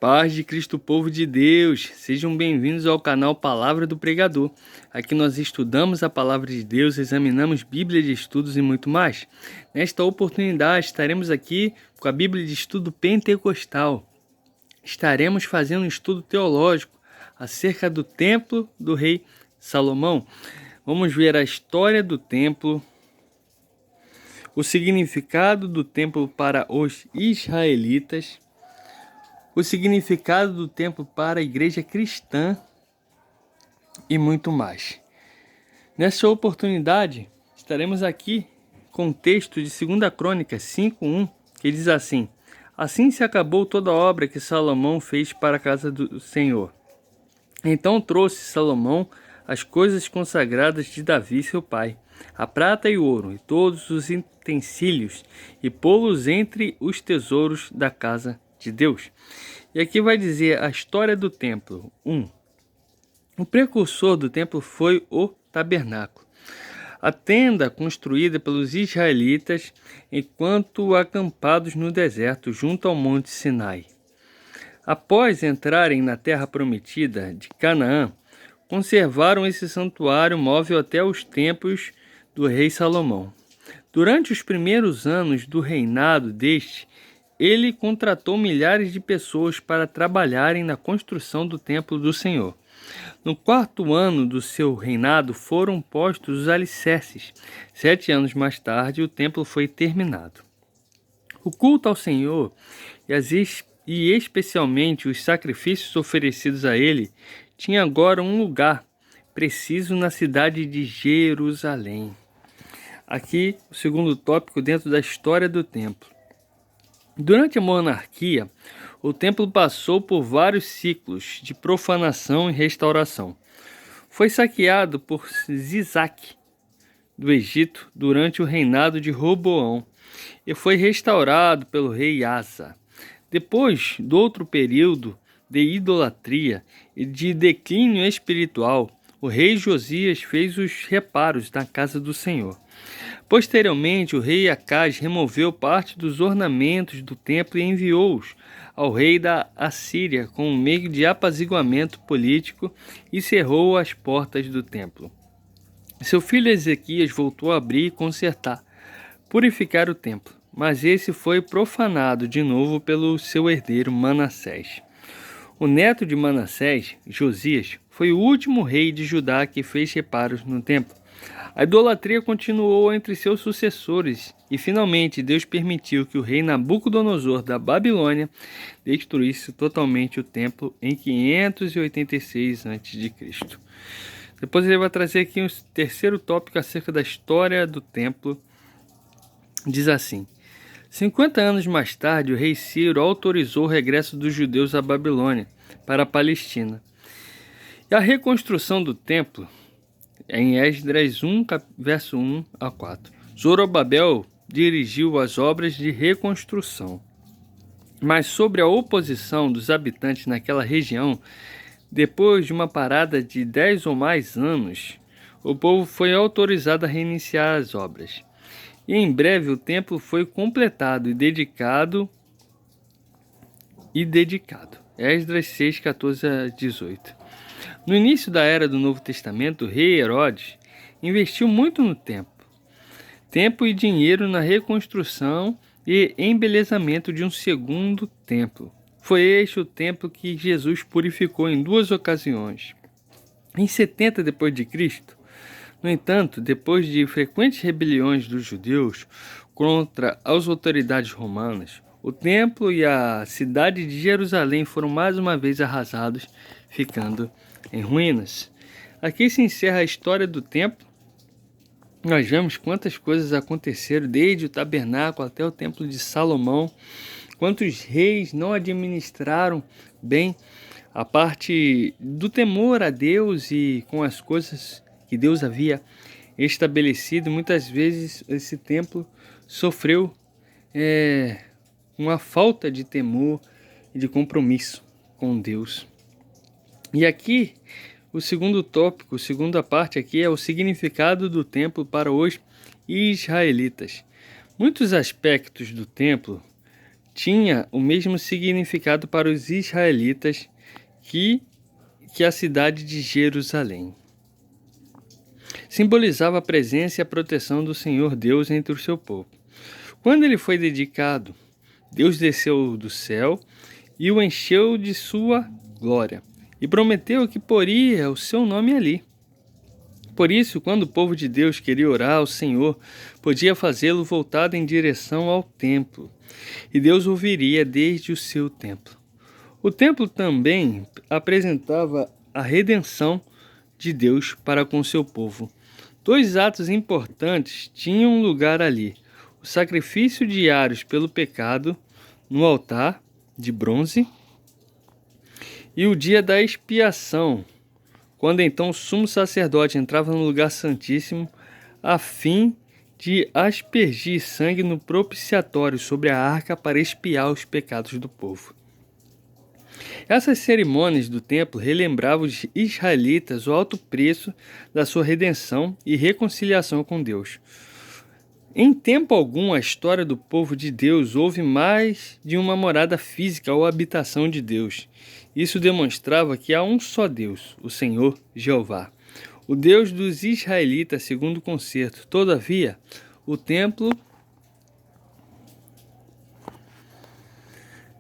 Paz de Cristo, povo de Deus, sejam bem-vindos ao canal Palavra do Pregador. Aqui nós estudamos a Palavra de Deus, examinamos Bíblia de Estudos e muito mais. Nesta oportunidade estaremos aqui com a Bíblia de Estudo Pentecostal. Estaremos fazendo um estudo teológico acerca do templo do rei Salomão. Vamos ver a história do templo, o significado do templo para os israelitas, o significado do templo para a igreja cristã e muito mais. Nessa oportunidade, estaremos aqui com o texto de 2 Crônicas 5:1, que diz assim: Assim se acabou toda a obra que Salomão fez para a casa do Senhor. Então trouxe Salomão as coisas consagradas de Davi seu pai, a prata e o ouro, e todos os utensílios, e pô-los entre os tesouros da casa de Deus. E aqui vai dizer a história do templo. 1. O precursor do templo foi o tabernáculo, a tenda construída pelos israelitas enquanto acampados no deserto junto ao monte Sinai. Após entrarem na terra prometida de Canaã, conservaram esse santuário móvel até os tempos do rei Salomão. Durante os primeiros anos do reinado deste, ele contratou milhares de pessoas para trabalharem na construção do templo do Senhor. No 4º ano do seu reinado foram postos os alicerces. 7 anos mais tarde, o templo foi terminado. O culto ao Senhor e especialmente os sacrifícios oferecidos a ele tinha agora um lugar preciso na cidade de Jerusalém. Aqui, o segundo tópico dentro da história do templo. Durante a monarquia, o templo passou por vários ciclos de profanação e restauração. Foi saqueado por Sisaque, do Egito, durante o reinado de Roboão, e foi restaurado pelo rei Asa. Depois do outro período de idolatria e de declínio espiritual, o rei Josias fez os reparos na casa do Senhor. Posteriormente, o rei Acaz removeu parte dos ornamentos do templo e enviou-os ao rei da Assíria como meio de apaziguamento político e cerrou as portas do templo. Seu filho Ezequias voltou a abrir e consertar, purificar o templo, mas esse foi profanado de novo pelo seu herdeiro Manassés. O neto de Manassés, Josias, foi o último rei de Judá que fez reparos no templo. A idolatria continuou entre seus sucessores e, finalmente, Deus permitiu que o rei Nabucodonosor da Babilônia destruísse totalmente o templo em 586 a.C. Depois ele vai trazer aqui um terceiro tópico acerca da história do templo. Diz assim: 50 anos mais tarde, o rei Ciro autorizou o regresso dos judeus à Babilônia para a Palestina. E a reconstrução do templo, em Esdras 1, verso 1 a 4. Zorobabel dirigiu as obras de reconstrução. Mas sobre a oposição dos habitantes naquela região, depois de uma parada de 10 ou mais anos, o povo foi autorizado a reiniciar as obras. E em breve o templo foi completado e dedicado. Esdras 6, 14 a 18. No início da era do Novo Testamento, o rei Herodes investiu muito no templo. Tempo e dinheiro na reconstrução e embelezamento de um segundo templo. Foi este o templo que Jesus purificou em 2 ocasiões. Em 70 d.C., no entanto, depois de frequentes rebeliões dos judeus contra as autoridades romanas, o templo e a cidade de Jerusalém foram mais uma vez arrasados, ficando em ruínas. Aqui se encerra a história do templo. Nós vemos quantas coisas aconteceram desde o tabernáculo até o templo de Salomão, quantos reis não administraram bem a parte do temor a Deus e com as coisas que Deus havia estabelecido. Muitas vezes esse templo sofreu uma falta de temor e de compromisso com Deus. E aqui, o segundo tópico, a segunda parte aqui é o significado do templo para os israelitas. Muitos aspectos do templo tinha o mesmo significado para os israelitas que a cidade de Jerusalém. Simbolizava a presença e a proteção do Senhor Deus entre o seu povo. Quando ele foi dedicado, Deus desceu do céu e o encheu de sua glória, e prometeu que poria o seu nome ali. Por isso, quando o povo de Deus queria orar ao Senhor, podia fazê-lo voltado em direção ao templo, e Deus ouviria desde o seu templo. O templo também apresentava a redenção de Deus para com seu povo. Dois atos importantes tinham lugar ali: o sacrifício diário pelo pecado no altar de bronze e o dia da expiação, quando então o sumo sacerdote entrava no lugar santíssimo a fim de aspergir sangue no propiciatório sobre a arca para expiar os pecados do povo. Essas cerimônias do templo relembravam os israelitas o alto preço da sua redenção e reconciliação com Deus. Em tempo algum, a história do povo de Deus houve mais de uma morada física ou habitação de Deus. Isso demonstrava que há um só Deus, o Senhor Jeová, o Deus dos israelitas segundo o concerto. Todavia, o templo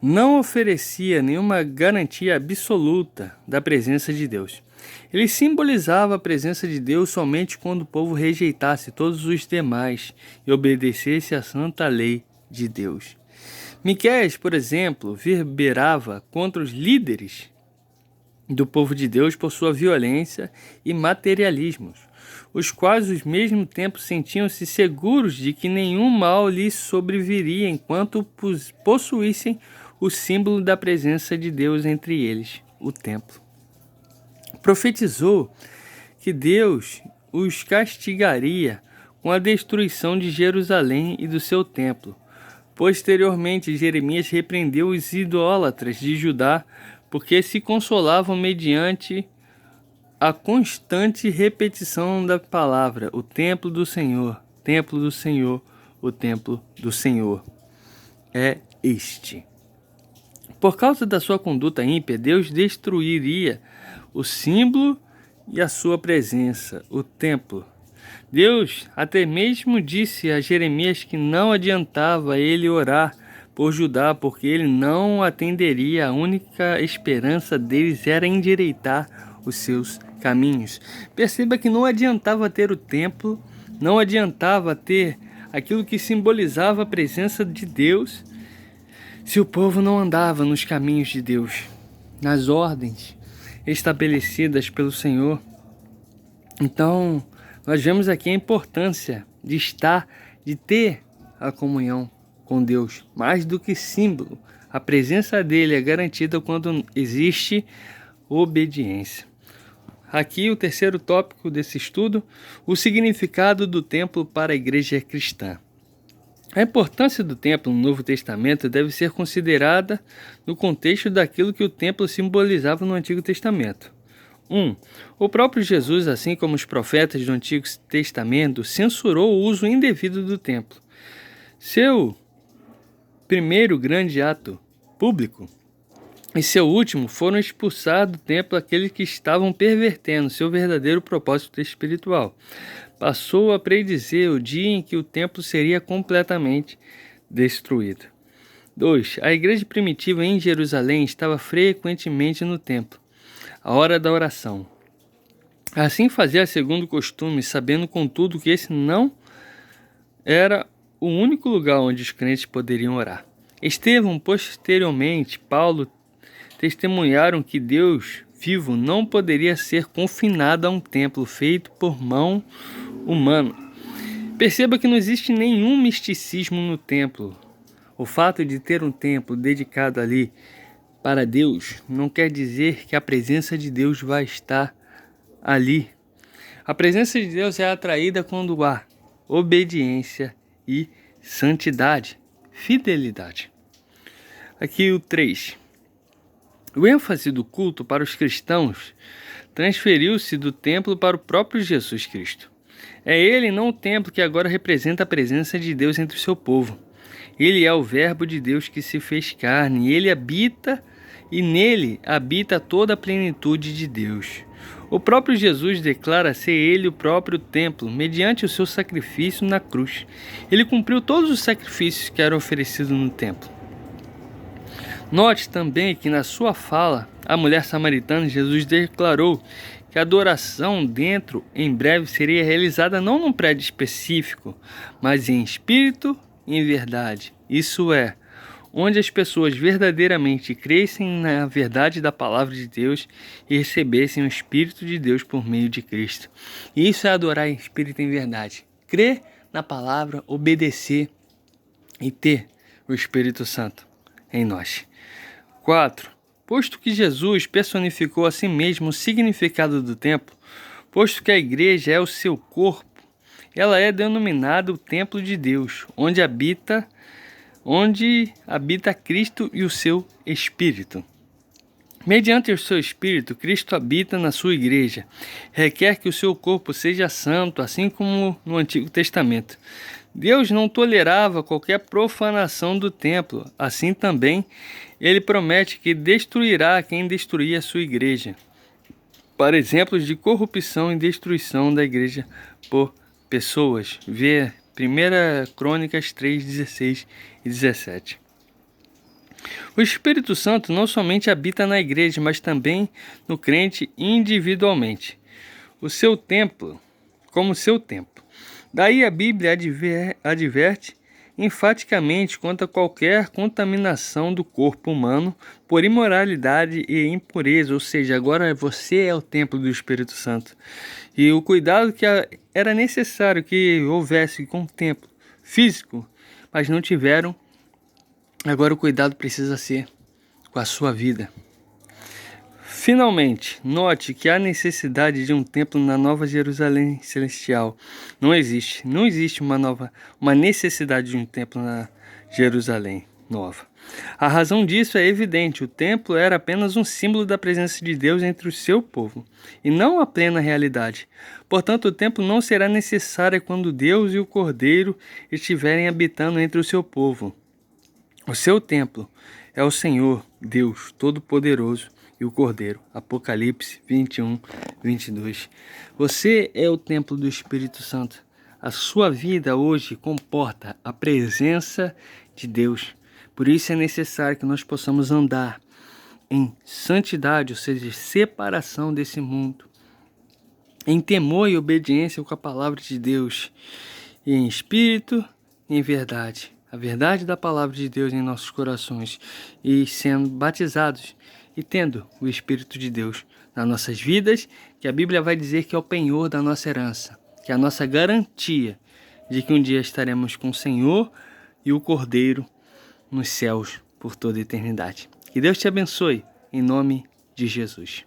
não oferecia nenhuma garantia absoluta da presença de Deus. Ele simbolizava a presença de Deus somente quando o povo rejeitasse todos os demais e obedecesse à santa lei de Deus. Miqueias, por exemplo, verberava contra os líderes do povo de Deus por sua violência e materialismos, os quais ao mesmo tempo sentiam-se seguros de que nenhum mal lhes sobreviria enquanto possuíssem o símbolo da presença de Deus entre eles, o templo. Profetizou que Deus os castigaria com a destruição de Jerusalém e do seu templo. Posteriormente, Jeremias repreendeu os idólatras de Judá porque se consolavam mediante a constante repetição da palavra: o templo do Senhor, templo do Senhor, o templo do Senhor é este. Por causa da sua conduta ímpia, Deus destruiria o símbolo e a sua presença, o templo. Deus até mesmo disse a Jeremias que não adiantava ele orar por Judá, porque ele não atenderia. A única esperança deles era endireitar os seus caminhos. Perceba que não adiantava ter o templo, não adiantava ter aquilo que simbolizava a presença de Deus, se o povo não andava nos caminhos de Deus, nas ordens estabelecidas pelo Senhor. Então, nós vemos aqui a importância de ter a comunhão com Deus, mais do que símbolo. A presença dele é garantida quando existe obediência. Aqui o terceiro tópico desse estudo: o significado do templo para a igreja cristã. A importância do templo no Novo Testamento deve ser considerada no contexto daquilo que o templo simbolizava no Antigo Testamento. 1. O próprio Jesus, assim como os profetas do Antigo Testamento, censurou o uso indevido do templo. Seu primeiro grande ato público e seu último foram expulsar do templo aqueles que estavam pervertendo seu verdadeiro propósito espiritual. Passou a predizer o dia em que o templo seria completamente destruído. 2. A igreja primitiva em Jerusalém estava frequentemente no templo, a hora da oração. Assim fazia segundo o costume, sabendo contudo que esse não era o único lugar onde os crentes poderiam orar. Estevão, posteriormente, Paulo testemunharam que Deus vivo não poderia ser confinado a um templo feito por mão humana. Perceba que não existe nenhum misticismo no templo. O fato de ter um templo dedicado ali para Deus não quer dizer que a presença de Deus vai estar ali. A presença de Deus é atraída quando há obediência e santidade, fidelidade. Aqui o 3. O ênfase do culto para os cristãos transferiu-se do templo para o próprio Jesus Cristo. É ele, não o templo, que agora representa a presença de Deus entre o seu povo. Ele é o Verbo de Deus que se fez carne, ele habita e nele habita toda a plenitude de Deus. O próprio Jesus declara ser ele o próprio templo, mediante o seu sacrifício na cruz. Ele cumpriu todos os sacrifícios que eram oferecidos no templo. Note também que na sua fala, à mulher samaritana, Jesus declarou que a adoração dentro, em breve, seria realizada não num prédio específico, mas em espírito e em verdade. Isso é, onde as pessoas verdadeiramente crescem na verdade da palavra de Deus e recebessem o Espírito de Deus por meio de Cristo. E isso é adorar em espírito e em verdade. Crer na palavra, obedecer e ter o Espírito Santo em nós. 4. Posto que Jesus personificou a si mesmo o significado do templo, posto que a igreja é o seu corpo, ela é denominada o templo de Deus, onde habita Cristo e o seu Espírito. Mediante o seu Espírito, Cristo habita na sua igreja. Requer que o seu corpo seja santo, assim como no Antigo Testamento. Deus não tolerava qualquer profanação do templo. Assim também, ele promete que destruirá quem destruir a sua igreja. Para exemplos de corrupção e destruição da igreja por pessoas, vê 1 Crônicas 3, 16 e 17. O Espírito Santo não somente habita na igreja, mas também no crente individualmente, como seu templo. Daí a Bíblia adverte enfaticamente contra qualquer contaminação do corpo humano por imoralidade e impureza, ou seja, agora você é o templo do Espírito Santo. E o cuidado que era necessário que houvesse com o templo físico, mas não tiveram, agora o cuidado precisa ser com a sua vida. Finalmente, note que há necessidade de um templo na Nova Jerusalém Celestial. Não existe uma necessidade de um templo na Jerusalém Nova. A razão disso é evidente: o templo era apenas um símbolo da presença de Deus entre o seu povo, e não a plena realidade. Portanto, o templo não será necessário quando Deus e o Cordeiro estiverem habitando entre o seu povo. O seu templo é o Senhor, Deus Todo-Poderoso, e o Cordeiro. Apocalipse 21, 22. Você é o templo do Espírito Santo. A sua vida hoje comporta a presença de Deus. Por isso é necessário que nós possamos andar em santidade, ou seja, separação desse mundo, em temor e obediência com a palavra de Deus, e em espírito e em verdade. A verdade da palavra de Deus em nossos corações, e sendo batizados e tendo o Espírito de Deus nas nossas vidas, que a Bíblia vai dizer que é o penhor da nossa herança, que é a nossa garantia de que um dia estaremos com o Senhor e o Cordeiro nos céus por toda a eternidade. Que Deus te abençoe, em nome de Jesus.